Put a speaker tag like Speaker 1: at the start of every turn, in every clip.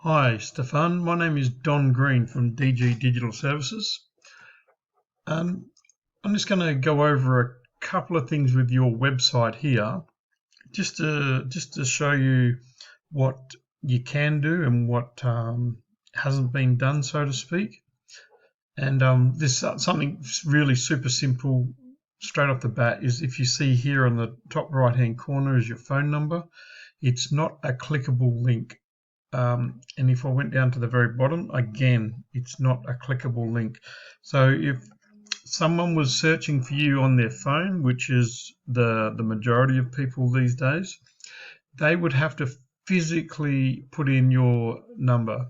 Speaker 1: Hi, Stefan. My name is Don Green from DG Digital Services. I'm just going to go over a couple of things with your website here, just to show you what you can do and what hasn't been done, so to speak. And this something really super simple straight off the bat is if you see here on the top right-hand corner is your phone number. It's not a clickable link. And if I went down to the very bottom, again, it's not a clickable link. So if someone was searching for you on their phone, which is the majority of people these days, they would have to physically put in your number.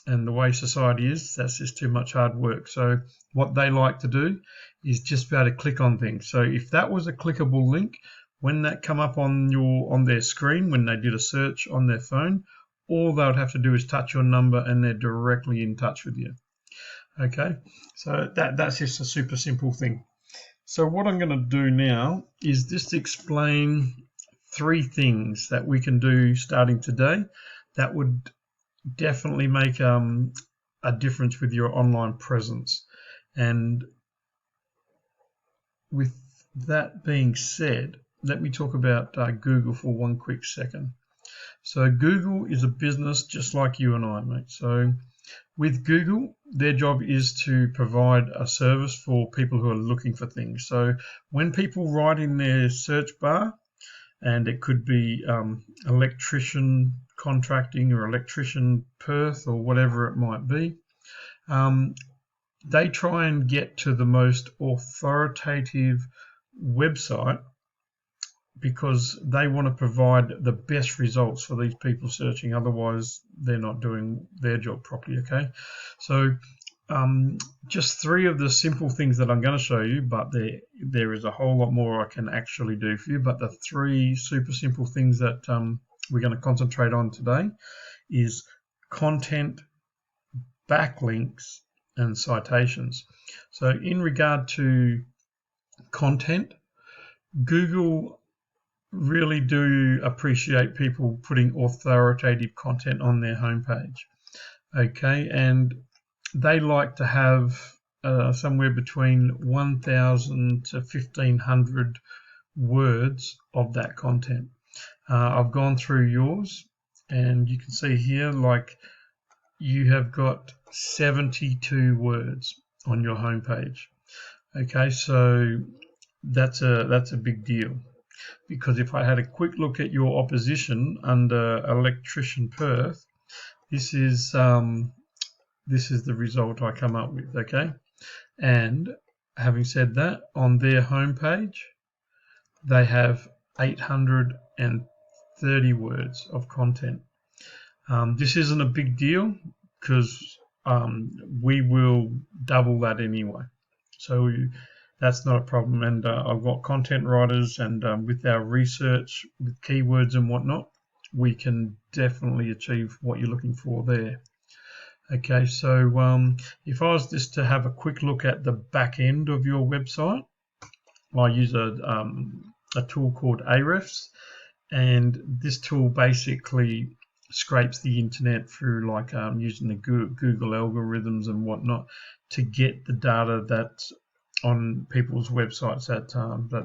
Speaker 1: And the way society is, that's just too much hard work. So what they like to do is just be able to click on things. So if that was a clickable link, when that come up on their screen, when they did a search on their phone, all they would have to do is touch your number and they're directly in touch with you. Okay, so that's just a super simple thing. So what I'm going to do now is just explain 3 things that we can do starting today that would definitely make a difference with your online presence. And with that being said, let me talk about Google for one quick second. So Google is a business just like you and I, mate. So with Google, their job is to provide a service for people who are looking for things. So when people write in their search bar, and it could be electrician contracting or electrician Perth or whatever it might be, they try and get to the most authoritative website because they want to provide the best results for these people searching. Otherwise, they're not doing their job properly, okay? So just 3 of the simple things that I'm going to show you, but there is a whole lot more I can actually do for you. But the 3 super simple things that we're going to concentrate on today is content, backlinks, and citations. So in regard to content, Google really do appreciate people putting authoritative content on their homepage. Okay, and they like to have somewhere between 1,000 to 1,500 words of that content. I've gone through yours, and you can see here, like, you have got 72 words on your homepage. Okay, so that's a big deal. Because if I had a quick look at your opposition under Electrician Perth, this is the result I come up with, okay? And having said that, on their homepage, they have 830 words of content. This isn't a big deal because we will double that anyway. So that's not a problem. And I've got content writers, and with our research, with keywords and whatnot, we can definitely achieve what you're looking for there. Okay, so if I was just to have a quick look at the back end of your website, I use a tool called Ahrefs, and this tool basically scrapes the internet through, like using the Google algorithms and whatnot to get the data that's on people's websites that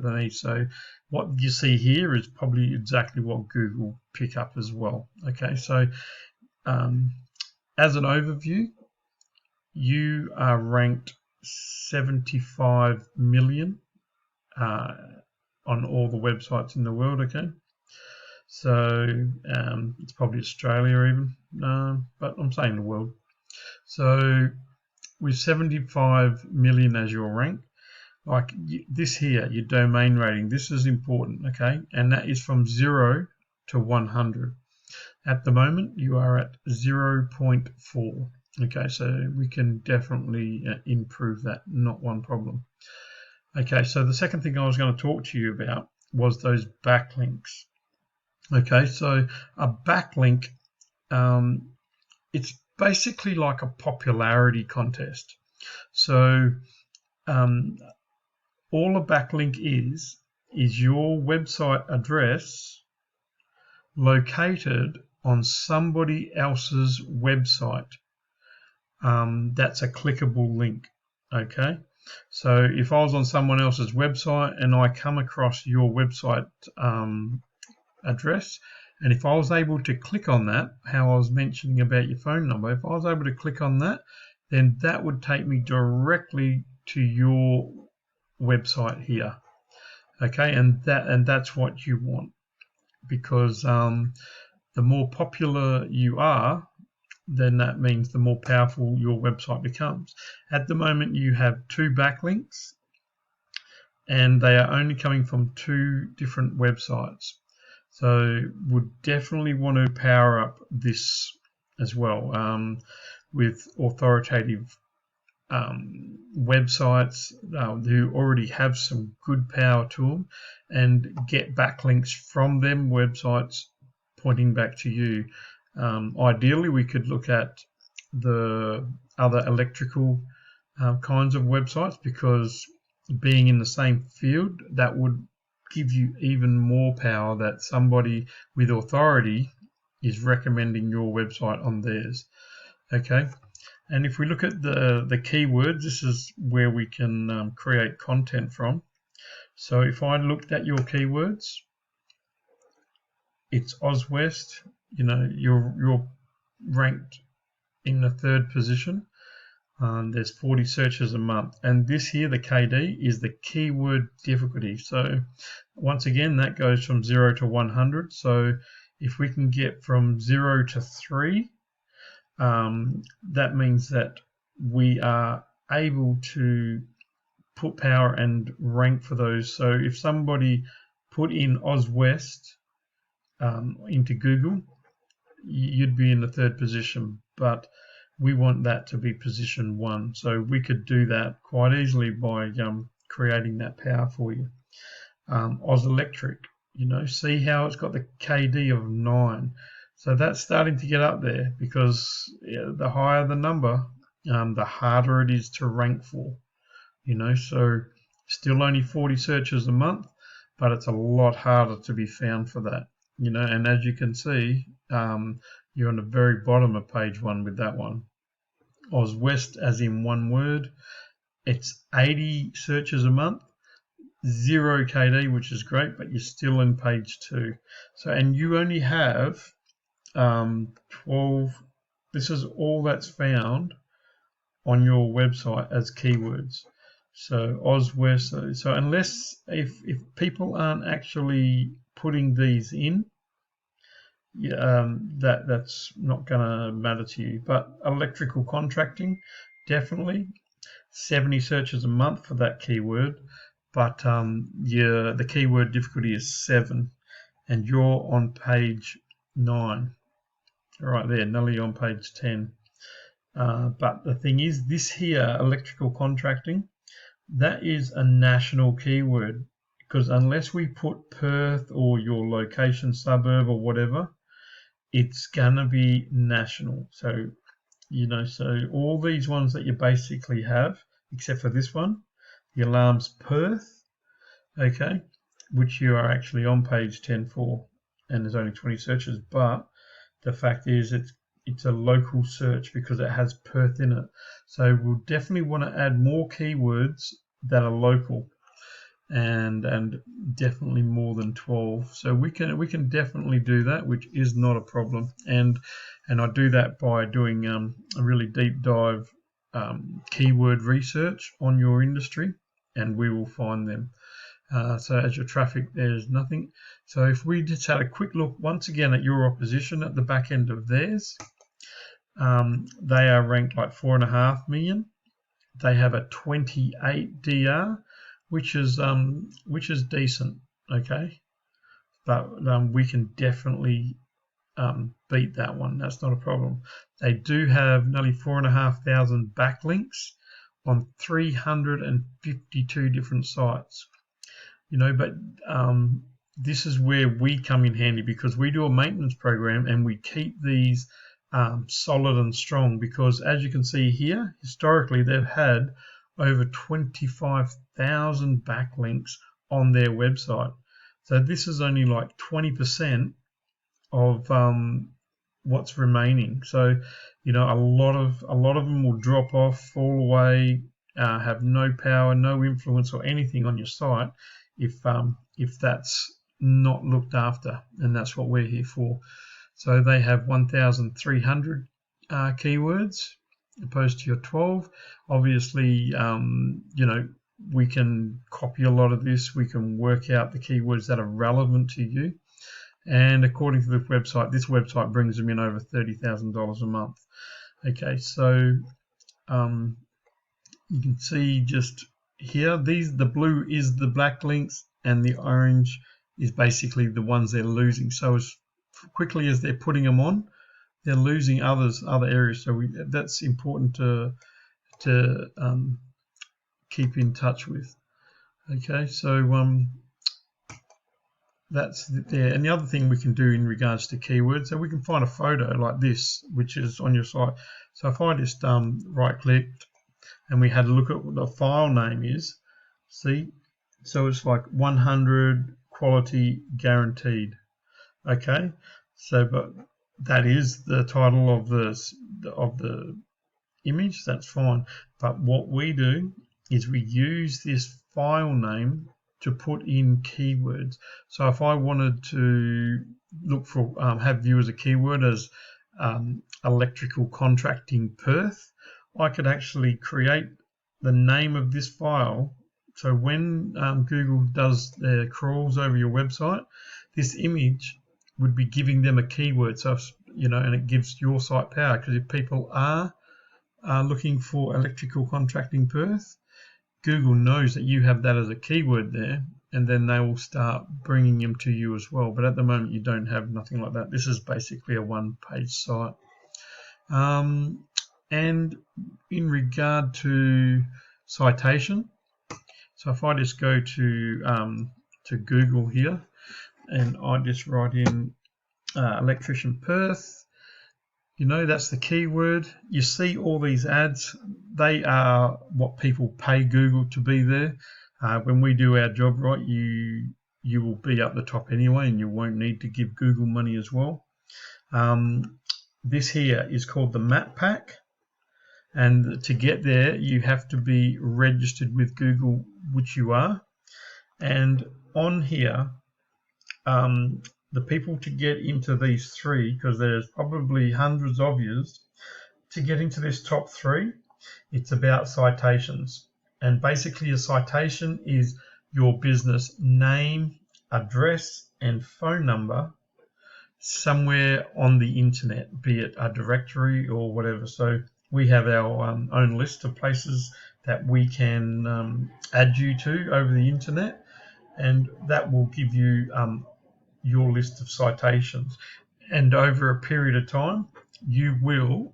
Speaker 1: they need. So what you see here is probably exactly what Google pick up as well. Okay, so as an overview, you are ranked 75 million on all the websites in the world, okay? So it's probably Australia even, but I'm saying the world. So with 75 million as your rank, like this here, your domain rating, this is important, okay? And that is from 0 to 100. At the moment, you are at 0.4. Okay, so we can definitely improve that, not one problem. Okay, so the second thing I was going to talk to you about was those backlinks. Okay, so a backlink, it's basically like a popularity contest. So all a backlink is your website address located on somebody else's website, that's a clickable link. Okay, so if I was on someone else's website and I come across your website address, and if I was able to click on that, how I was mentioning about your phone number, if I was able to click on that, then that would take me directly to your website here. Okay, and that's what you want, because the more popular you are, then that means the more powerful your website becomes. At the moment, you have 2 backlinks, and they are only coming from 2 different websites. So would definitely want to power up this as well with authoritative websites who already have some good power to them, and get backlinks from them websites pointing back to you. Ideally, we could look at the other electrical kinds of websites, because being in the same field, that would give you even more power that somebody with authority is recommending your website on theirs. Okay, and if we look at the keywords, this is where we can create content from. So if I looked at your keywords, it's Oswest, you're ranked in the 3rd position. There's 40 searches a month, and this here, the KD, is the keyword difficulty. So once again, that goes from 0 to 100. So if we can get from 0 to 3, that means that we are able to put power and rank for those. So if somebody put in Oswest into Google, you'd be in the 3rd position, but we want that to be position 1. So we could do that quite easily by creating that power for you. Oz Electric, see how it's got the KD of 9. So that's starting to get up there, because the higher the number, the harder it is to rank for. So still only 40 searches a month, but it's a lot harder to be found for that. And as you can see, you're on the very bottom of page 1 with that one. Oswest, as in one word, it's 80 searches a month, 0 KD, which is great, but you're still in page 2. So, and you only have 12. This is all that's found on your website as keywords. So Oswest. So unless if people aren't actually putting these in, that's not going to matter to you. But electrical contracting, definitely 70 searches a month for that keyword. But the keyword difficulty is 7, and you're on page 9, right there, nearly on page 10. But the thing is, this here, electrical contracting, that is a national keyword, because unless we put Perth or your location, suburb, or whatever, it's gonna be national. So so all these ones that you basically have, except for this one, the alarm's Perth, okay, which you are actually on page 10 for, and there's only 20 searches. But the fact is, it's a local search because it has Perth in it. So we'll definitely want to add more keywords that are local, and definitely more than 12. So we can definitely do that, which is not a problem. And I do that by doing a really deep dive keyword research on your industry, and we will find them. So as your traffic, there's nothing. So if we just had a quick look once again at your opposition at the back end of theirs, they are ranked like 4.5 million. They have a 28 DR, which is decent, okay. But we can definitely beat that one. That's not a problem. They do have nearly 4,500 backlinks on 352 different sites. But this is where we come in handy, because we do a maintenance program and we keep these solid and strong, because as you can see here, historically they've had over 25,000 backlinks on their website. So this is only like 20% of what's remaining. So, you know, a lot of them will drop off, fall away, have no power, no influence or anything on your site if that's not looked after, and that's what we're here for. So they have 1,300 keywords opposed to your 12. Obviously, you know, we can copy a lot of this. We can work out the keywords that are relevant to you. And according to the website, this website brings them in over $30,000 a month. Okay, so you can see just here, the blue is the backlinks, and the orange is basically the ones they're losing. So as quickly as they're putting them on, they're losing other areas. So that's important to keep in touch with. Okay, so that's there. And the other thing we can do in regards to keywords, so we can find a photo like this, which is on your site. So if I just right-clicked and we had a look at what the file name is, see, so it's like 100 quality guaranteed. Okay, so but that is the title of the image. That's fine. But what we do is we use this file name to put in keywords. So if I wanted to look for have you as a keyword as electrical contracting Perth, I could actually create the name of this file. So when Google does their crawls over your website, this image would be giving them a keyword. So you know, and it gives your site power, because if people are looking for electrical contracting Perth, Google knows that you have that as a keyword there, and then they will start bringing them to you as well. But at the moment, you don't have nothing like that. This is basically a one-page site. And in regard to citation, so if I just go to Google here, and I just write in electrician Perth, you know, that's the keyword. You see all these ads, they are what people pay Google to be there. When we do our job right, you will be up the top anyway, and you won't need to give Google money as well. This here is called the map pack, and to get there you have to be registered with Google, which you are. And on here, the people to get into these three, because there's probably hundreds of yous, to get into this top three, it's about citations. And basically a citation is your business name, address, and phone number somewhere on the internet, be it a directory or whatever. So we have our own list of places that we can add you to over the internet, and that will give you your list of citations. And over a period of time, you will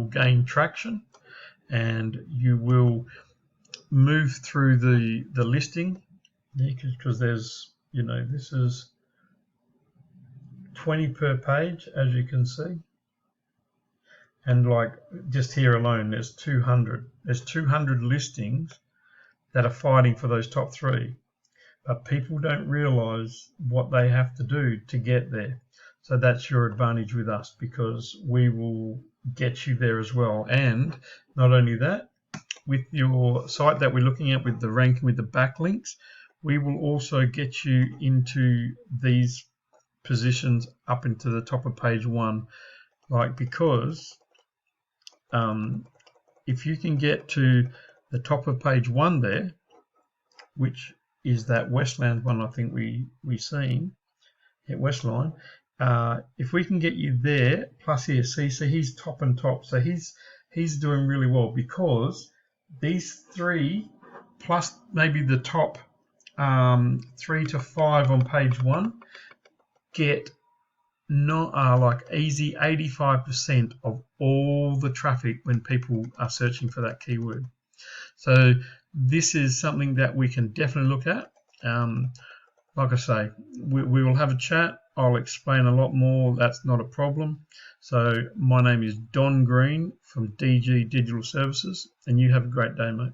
Speaker 1: gain traction, and you will move through the listing, because there's, you know, this is 20 per page, as you can see. And like just here alone, there's 200 listings that are fighting for those top three. But people don't realize what they have to do to get there. So that's your advantage with us, because we will get you there as well. And not only that, with your site that we're looking at with the ranking with the backlinks, we will also get you into these positions up into the top of page one. Like, because if you can get to the top of page one there, which is that Westland one I think we seen at Westline, if we can get you there, plus here, see, so he's top and top, so he's doing really well, because these three plus maybe the top 3 to 5 on page one get not like easy 85% of all the traffic when people are searching for that keyword. So this is something that we can definitely look at. Like I say, we will have a chat. I'll explain a lot more. That's not a problem. So my name is Don Green from DG Digital Services, and you have a great day, mate.